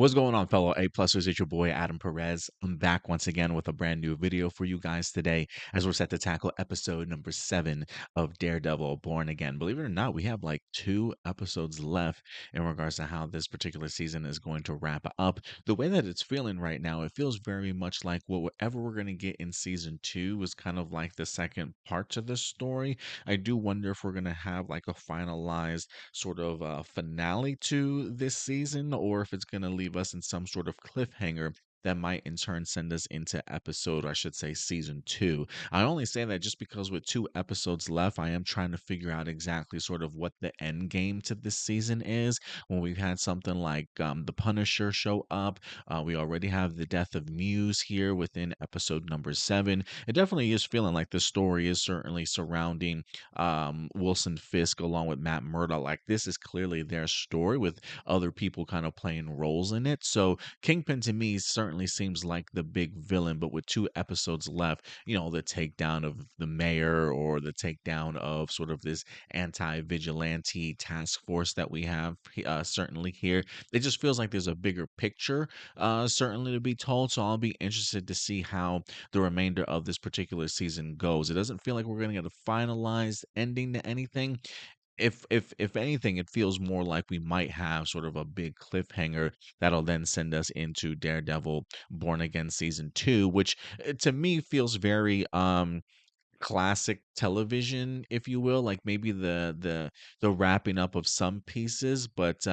What's going on, fellow A-Plusers? It's your boy Adam Perez. I'm back once again with a brand new video for you guys today as we're set to tackle episode number 7 of Daredevil Born Again. Believe it or not, we have like 2 episodes left in regards to how this particular season is going to wrap up. The way that it's feeling right now, it feels very much like whatever we're going to get in season 2 is kind of like the second part to this story. I do wonder if we're going to have like a finalized sort of finale to this season, or if it's going to leave us in some sort of cliffhanger that might in turn send us into I should say, season 2. I only say that just because with 2 episodes left, I am trying to figure out exactly sort of what the end game to this season is. When we've had something like the Punisher show up, we already have the death of Muse here within episode number 7. It definitely is feeling like the story is certainly surrounding Wilson Fisk along with Matt Murdock. Like, this is clearly their story with other people kind of playing roles in it. So Kingpin to me certainly seems like the big villain, but with 2 episodes left, the takedown of the mayor or the takedown of sort of this anti-vigilante task force that we have certainly here. It just feels like there's a bigger picture certainly to be told. So I'll be interested to see how the remainder of this particular season goes. It doesn't feel like we're going to get a finalized ending to anything. If anything, it feels more like we might have sort of a big cliffhanger that'll then send us into Daredevil Born Again season 2, which to me feels very classic television, if you will, like maybe the wrapping up of some pieces, but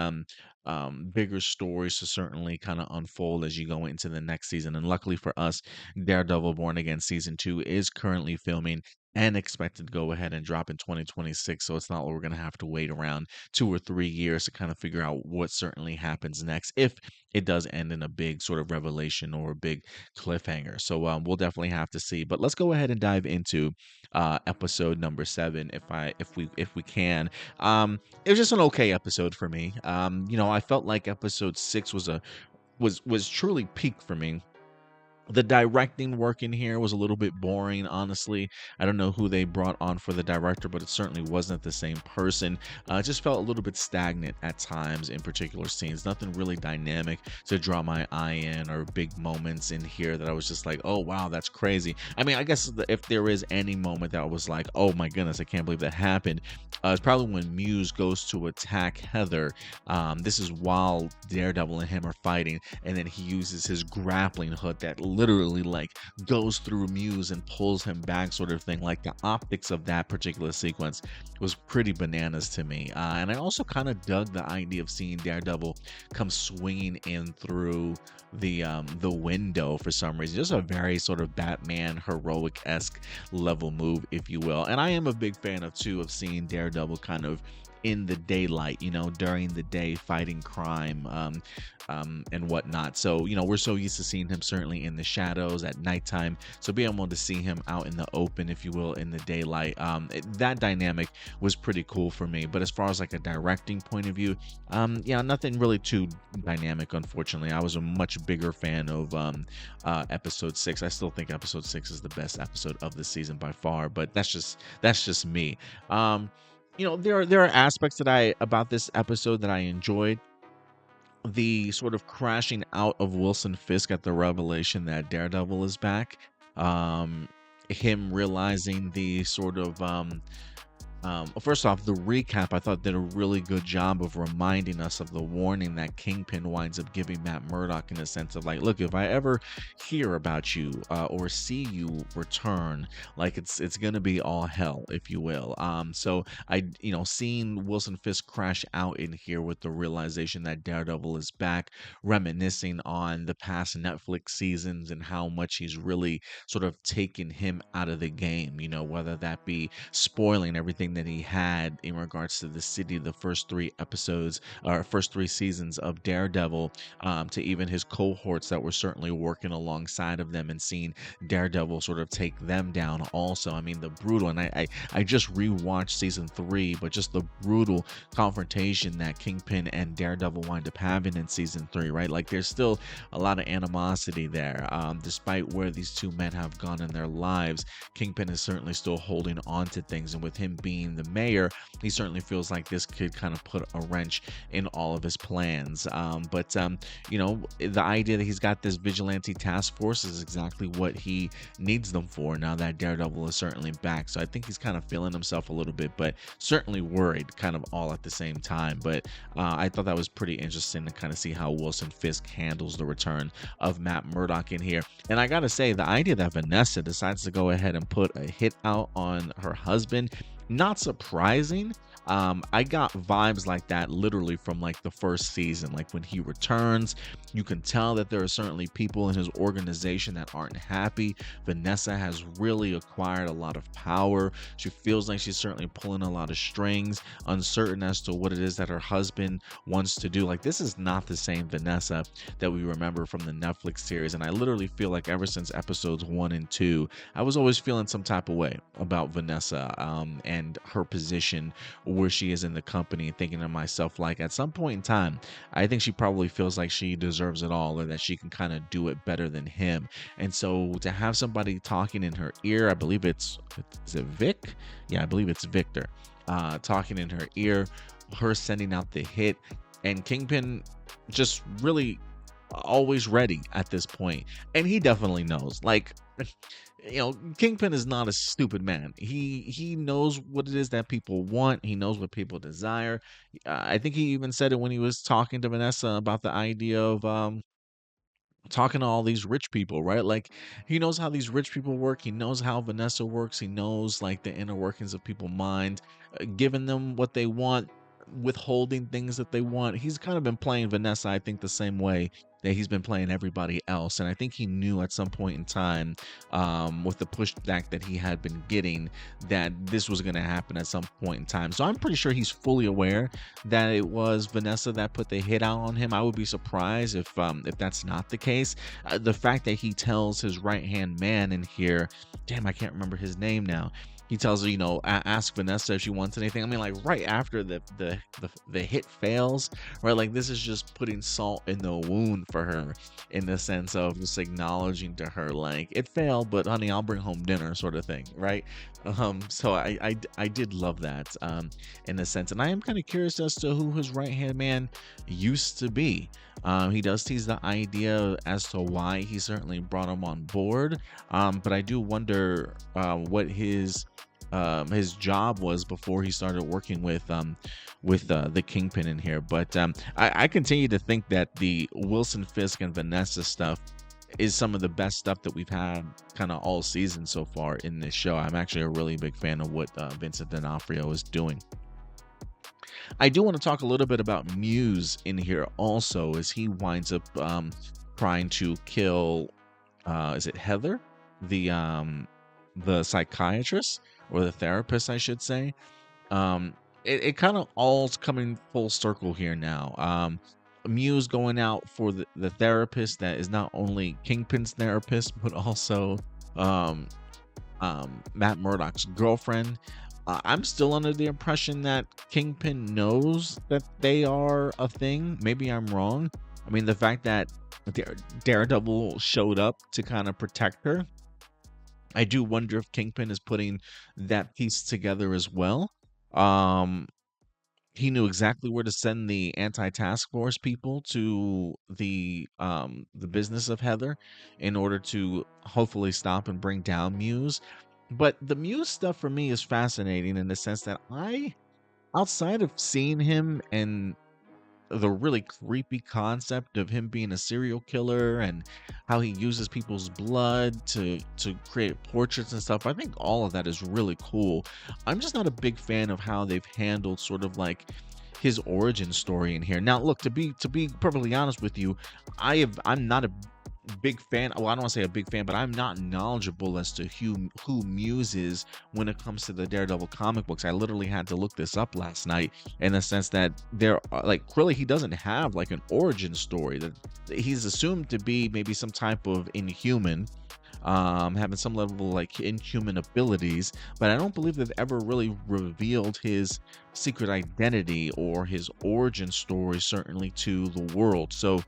bigger stories to certainly kind of unfold as you go into the next season. And luckily for us, Daredevil Born Again season 2 is currently filming and expected to go ahead and drop in 2026. So it's not like we're going to have to wait around 2 or 3 years to kind of figure out what certainly happens next, if it does end in a big sort of revelation or a big cliffhanger. So we'll definitely have to see. But let's go ahead and dive into episode number 7, if we can. It was just an okay episode for me. I felt like episode 6 was truly peak for me. The directing work in here was a little bit boring, honestly. I don't know who they brought on for the director, but it certainly wasn't the same person. It just felt a little bit stagnant at times in particular scenes. Nothing really dynamic to draw my eye in, or big moments in here that I was just like, oh, wow, that's crazy. I mean, I guess if there is any moment that was like, oh my goodness, I can't believe that happened, it's probably when Muse goes to attack Heather. This is while Daredevil and him are fighting, and then he uses his grappling hook that literally like goes through Muse and pulls him back, sort of thing. Like, the optics of that particular sequence was pretty bananas to me. And I also kind of dug the idea of seeing Daredevil come swinging in through the window for some reason. Just a very sort of Batman heroic-esque level move, if you will. And I am a big fan of seeing Daredevil kind of in the daylight, during the day, fighting crime and whatnot. So, we're so used to seeing him certainly in the shadows at nighttime. So being able to see him out in the open, if you will, in the daylight, that dynamic was pretty cool for me. But as far as like a directing point of view, yeah, nothing really too dynamic, unfortunately. I was a much bigger fan of episode 6. I still think episode 6 is the best episode of the season by far, but that's just me. There are aspects about this episode that I enjoyed. The sort of crashing out of Wilson Fisk at the revelation that Daredevil is back. Him realizing the sort of first off, the recap I thought did a really good job of reminding us of the warning that Kingpin winds up giving Matt Murdock, in a sense of like, look, if I ever hear about you or see you return, like it's gonna be all hell, if you will. So seeing Wilson Fisk crash out in here with the realization that Daredevil is back, reminiscing on the past Netflix seasons and how much he's really sort of taken him out of the game, whether that be spoiling everything that he had in regards to the city, the first 3 episodes or first 3 seasons of Daredevil, to even his cohorts that were certainly working alongside of them, and seeing Daredevil sort of take them down also. I mean, the brutal, and I just rewatched season 3, but just the brutal confrontation that Kingpin and Daredevil wind up having in season 3, right? Like, there's still a lot of animosity there. Despite where these two men have gone in their lives, Kingpin is certainly still holding on to things, and with him being being the mayor, he certainly feels like this could kind of put a wrench in all of his plans. The idea that he's got this vigilante task force is exactly what he needs them for now that Daredevil is certainly back. So I think he's kind of feeling himself a little bit, but certainly worried kind of all at the same time. But I thought that was pretty interesting to kind of see how Wilson Fisk handles the return of Matt Murdock in here. And I gotta say, the idea that Vanessa decides to go ahead and put a hit out on her husband, not surprising. I got vibes like that literally from like the first season. Like when he returns, you can tell that there are certainly people in his organization that aren't happy. Vanessa has really acquired a lot of power. She feels like she's certainly pulling a lot of strings, uncertain as to what it is that her husband wants to do. Like, this is not the same Vanessa that we remember from the Netflix series. And I literally feel like ever since episodes 1 and 2, I was always feeling some type of way about Vanessa and her position where she is in the company, thinking to myself, like, at some point in time, I think she probably feels like she deserves it all, or that she can kind of do it better than him. And so to have somebody talking in her ear, I believe is it Vic? Yeah, I believe it's Victor, talking in her ear, her sending out the hit, and Kingpin just really always ready at this point. And he definitely knows, like, Kingpin is not a stupid man. He knows what it is that people want. He knows what people desire. I think he even said it when he was talking to Vanessa about the idea of talking to all these rich people, right? Like, he knows how these rich people work. He knows how Vanessa works. He knows like the inner workings of people's mind, giving them what they want, withholding things that they want. He's kind of been playing Vanessa, I think, the same way that he's been playing everybody else. And I think he knew at some point in time, with the pushback that he had been getting, that this was going to happen at some point in time. So I'm pretty sure he's fully aware that it was Vanessa that put the hit out on him. I would be surprised if that's not the case. The fact that he tells his right hand man in here, damn, I can't remember his name now. He tells her, ask Vanessa if she wants anything. I mean, like, right after the hit fails, right? Like, this is just putting salt in the wound for her, in the sense of just acknowledging to her, like, it failed, but honey, I'll bring home dinner, sort of thing, right? So I did love that, in a sense, and I am kind of curious as to who his right hand man used to be. He does tease the idea as to why he certainly brought him on board, but I do wonder what his job was before he started working with the Kingpin in here. But I continue to think that the Wilson Fisk and Vanessa stuff is some of the best stuff that we've had kind of all season so far in this show. I'm actually a really big fan of what Vincent D'Onofrio is doing. I do want to talk a little bit about Muse in here also, as he winds up trying to kill, is it Heather, the psychiatrist, or the therapist, I should say. It kind of all's coming full circle here now. Muse going out for the therapist that is not only Kingpin's therapist, but also Matt Murdock's girlfriend. I'm still under the impression that Kingpin knows that they are a thing. Maybe I'm wrong. I mean, the fact that Daredevil showed up to kind of protect her, I do wonder if Kingpin is putting that piece together as well. He knew exactly where to send the anti-task force people to the business of Heather in order to hopefully stop and bring down Muse. But the Muse stuff for me is fascinating in the sense that outside of seeing him and the really creepy concept of him being a serial killer and how he uses people's blood to create portraits and stuff, I think all of that is really cool. I'm just not a big fan of how they've handled sort of like his origin story in here. Now, look, to be perfectly honest with you, I'm not a big fan. Well, I don't want to say a big fan, but I'm not knowledgeable as to who Muse is when it comes to the Daredevil comic books. I literally had to look this up last night, in the sense that there, like, really, he doesn't have like an origin story. That he's assumed to be maybe some type of inhuman, having some level of like inhuman abilities, but I don't believe they've ever really revealed his secret identity or his origin story, certainly, to the world. So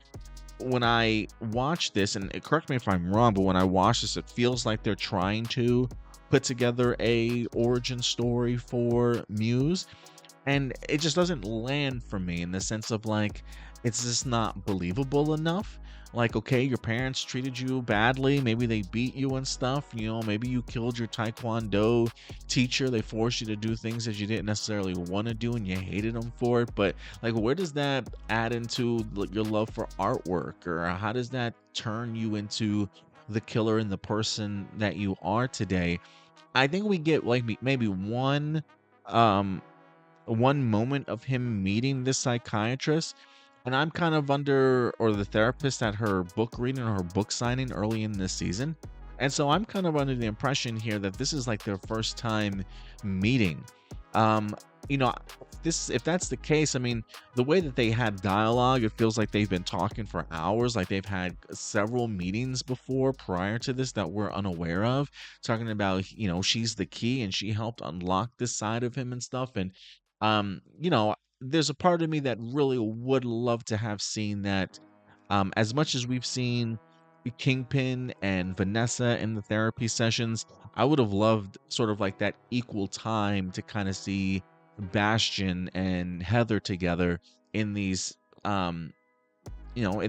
when I watch this, and correct me if I'm wrong, but when I watch this, it feels like they're trying to put together a origin story for Muse, and it just doesn't land for me in the sense of like it's just not believable enough. Like, okay, your parents treated you badly, maybe they beat you and stuff, maybe you killed your taekwondo teacher, they forced you to do things that you didn't necessarily want to do and you hated them for it, but like where does that add into like, your love for artwork, or how does that turn you into the killer and the person that you are today? I think we get like maybe um one moment of him meeting this psychiatrist, and I'm kind of under, or the therapist at her book reading or her book signing early in this season. And so I'm kind of under the impression here that this is like their first time meeting. Um, you know, if that's the case, I mean, the way that they had dialogue, it feels like they've been talking for hours, like they've had several meetings before prior to this that we're unaware of, talking about, she's the key and she helped unlock this side of him and stuff. And there's a part of me that really would love to have seen that. As much as we've seen Kingpin and Vanessa in the therapy sessions, I would have loved sort of like that equal time to kind of see Bastion and Heather together in these in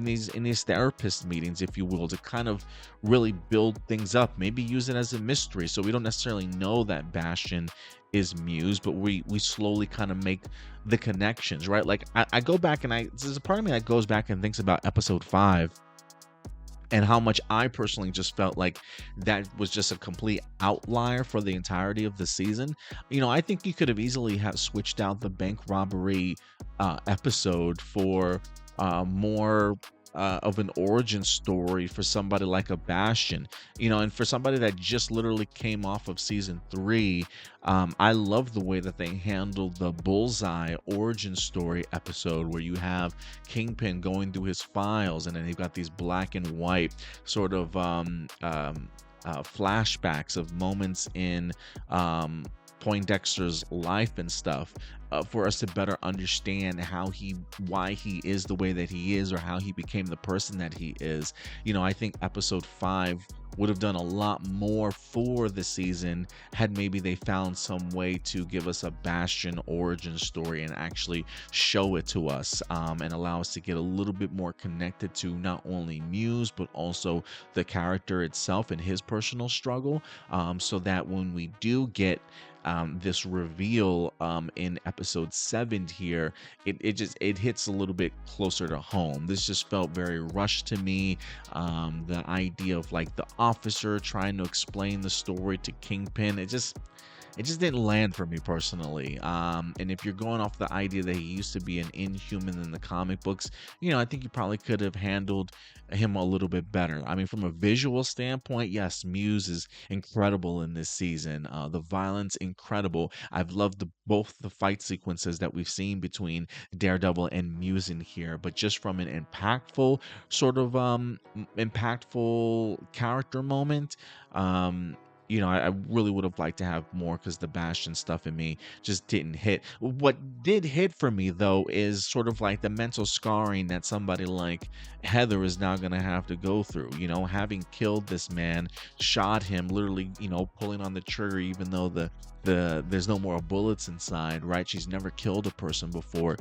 these therapist meetings, if you will, to kind of really build things up, maybe use it as a mystery so we don't necessarily know that Bastion is Muse, but we slowly kind of make the connections, right? Like I go back and there's a part of me that goes back and thinks about episode 5 and how much I personally just felt like that was just a complete outlier for the entirety of the season. I think you could have easily have switched out the bank robbery episode for more of an origin story for somebody like a Bastion, and for somebody that just literally came off of season 3. I love the way that they handled the Bullseye origin story episode, where you have Kingpin going through his files, and then you've got these black and white sort of flashbacks of moments in Poindexter's life and stuff, for us to better understand why he is the way that he is, or how he became the person that he is. I think episode 5 would have done a lot more for the season had maybe they found some way to give us a Bastion origin story and actually show it to us, and allow us to get a little bit more connected to not only Muse but also the character itself and his personal struggle, so that when we do get this reveal in episode 7 here, it hits a little bit closer to home. This just felt very rushed to me. The idea of like the officer trying to explain the story to Kingpin, it just didn't land for me personally. And if you're going off the idea that he used to be an Inhuman in the comic books, I think you probably could have handled him a little bit better. I mean, from a visual standpoint, yes, Muse is incredible in this season. The violence, incredible. I've loved both the fight sequences that we've seen between Daredevil and Muse in here, but just from an impactful sort of impactful character moment, I really would have liked to have more, because the Bastion stuff in me just didn't hit. What did hit for me, though, is sort of like the mental scarring that somebody like Heather is now going to have to go through. Having killed this man, shot him, literally, pulling on the trigger, even though there's no more bullets inside, right? She's never killed a person before.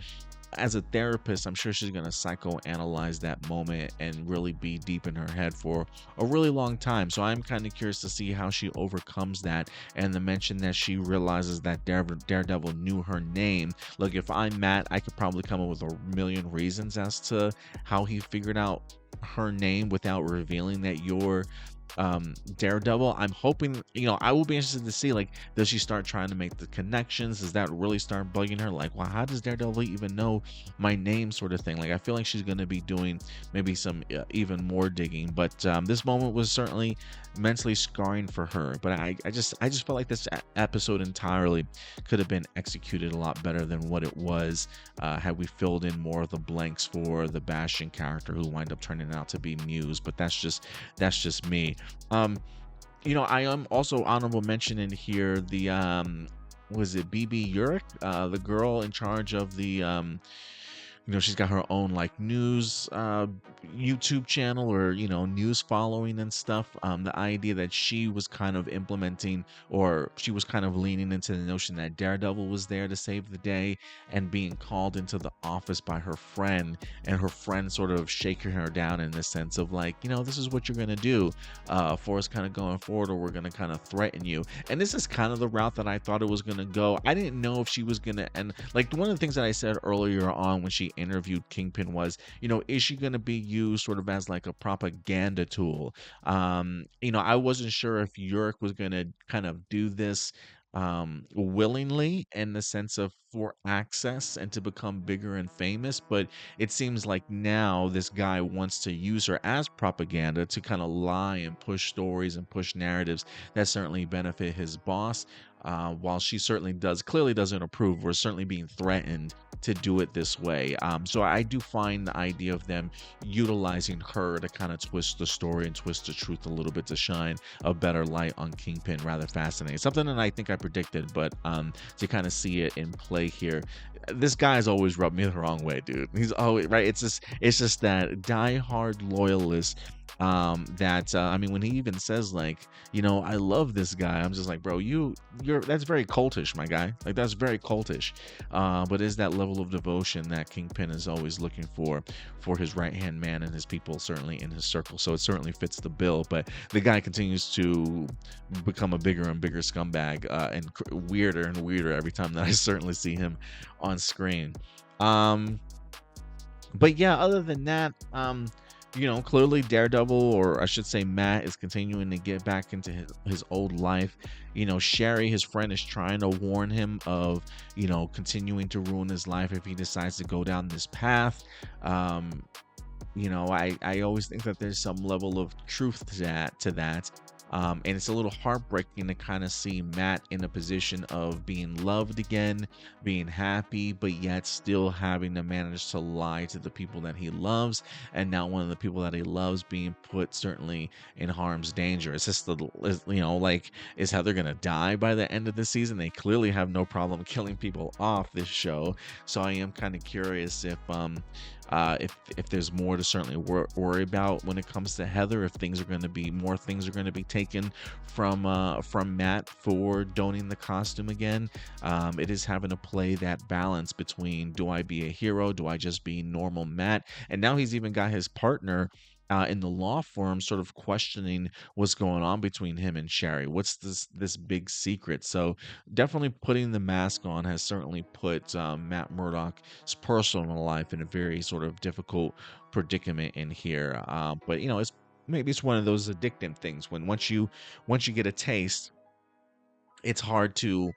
As a therapist, I'm sure she's going to psychoanalyze that moment and really be deep in her head for a really long time. So I'm kind of curious to see how she overcomes that. And the mention that she realizes that Daredevil knew her name. Look, if I'm Matt, I could probably come up with a million reasons as to how he figured out her name without revealing that you're Daredevil. I'm hoping, I will be interested to see, like, does she start trying to make the connections? Does that really start bugging her? Like, well, how does Daredevil even know my name, sort of thing? Like, I feel like she's going to be doing maybe some even more digging, but this moment was certainly mentally scarring for her. But I just felt like this episode entirely could have been executed a lot better than what it was, had we filled in more of the blanks for the Bastion character, who wind up turning out to be Muse. But that's just me. I am also honorable mention in here the was it BB Urich, the girl in charge of the she's got her own like news YouTube channel, or news following and stuff. The idea that she was kind of implementing, or she was kind of leaning into the notion that Daredevil was there to save the day, and being called into the office by her friend, and her friend sort of shaking her down in the sense of like, this is what you're gonna do for us kind of going forward, or we're gonna kind of threaten you. And this is kind of the route that I thought it was gonna go. I didn't know if she was gonna, and like one of the things that I said earlier on when she interviewed Kingpin was, is she gonna be used sort of as like a propaganda tool? I wasn't sure if Yurik was gonna kind of do this willingly, in the sense of for access and to become bigger and famous, but it seems like now this guy wants to use her as propaganda to kind of lie and push stories and push narratives that certainly benefit his boss, while she certainly clearly doesn't approve, or certainly being threatened to do it this way. So I do find the idea of them utilizing her to kind of twist the story and twist the truth a little bit to shine a better light on Kingpin rather fascinating. Something that I think I predicted, but to kind of see it in play here. This guy's always rubbed me the wrong way, dude. He's always right. It's just that die-hard loyalist. I mean, when he even says like, I love this guy, I'm just like, bro, that's very cultish, my guy. Like, that's very cultish. But is that level of devotion that Kingpin is always looking for his right-hand man and his people, certainly in his circle. So it certainly fits the bill. But the guy continues to become a bigger and bigger scumbag, and weirder and weirder every time that I certainly see him on screen. But yeah, other than that, clearly Daredevil, or I should say Matt, is continuing to get back into his old life. Sherry, his friend, is trying to warn him of, continuing to ruin his life if he decides to go down this path. I always think that there's some level of truth to that. And it's a little heartbreaking to kind of see Matt in a position of being loved again, being happy, but yet still having to manage to lie to the people that he loves. And now one of the people that he loves being put certainly in harm's danger. It's just is Heather going to die by the end of the season? They clearly have no problem killing people off this show. So I am kind of curious if there's more to certainly worry about when it comes to Heather, if more things are going to be taken from Matt for donning the costume again. It is having to play that balance between, do I be a hero? Do I just be normal Matt? And now he's even got his partner in the law firm sort of questioning what's going on between him and Sherry. What's this big secret? So definitely putting the mask on has certainly put Matt Murdock's personal life in a very sort of difficult predicament in here. But maybe it's one of those addictive things when once you get a taste, it's hard to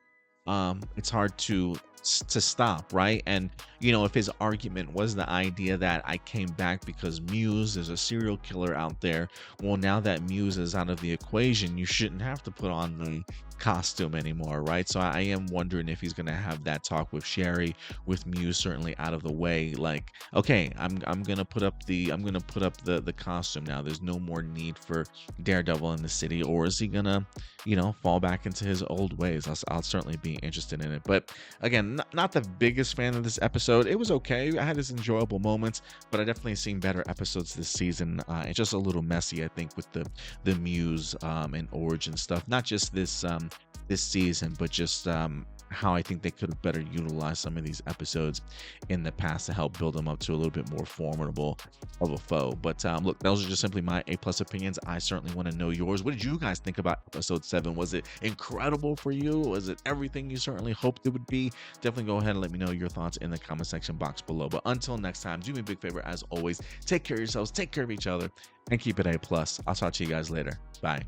stop, right? And if his argument was the idea that I came back because Muse is a serial killer out there, well, now that Muse is out of the equation, you shouldn't have to put on the costume anymore, right? So I am wondering if he's going to have that talk with Sherry, with Muse certainly out of the way, like, okay, I'm going to put up the costume now. There's no more need for Daredevil in the city. Or is he going to fall back into his old ways? I'll certainly be interested in it. But again, not the biggest fan of this episode. It was okay. I had its enjoyable moments, but I definitely seen better episodes this season. It's just a little messy, I think, with the Muse and origin stuff. Not just this season, but just how I think they could have better utilized some of these episodes in the past to help build them up to a little bit more formidable of a foe. But look, those are just simply my A+ opinions. I certainly want to know yours. What did you guys think about episode 7? Was it incredible for you? Was it everything you certainly hoped it would be? Definitely go ahead and let me know your thoughts in the comment section box below. But until next time, do me a big favor, as always, take care of yourselves, take care of each other, and keep it A+. I'll talk to you guys later. Bye.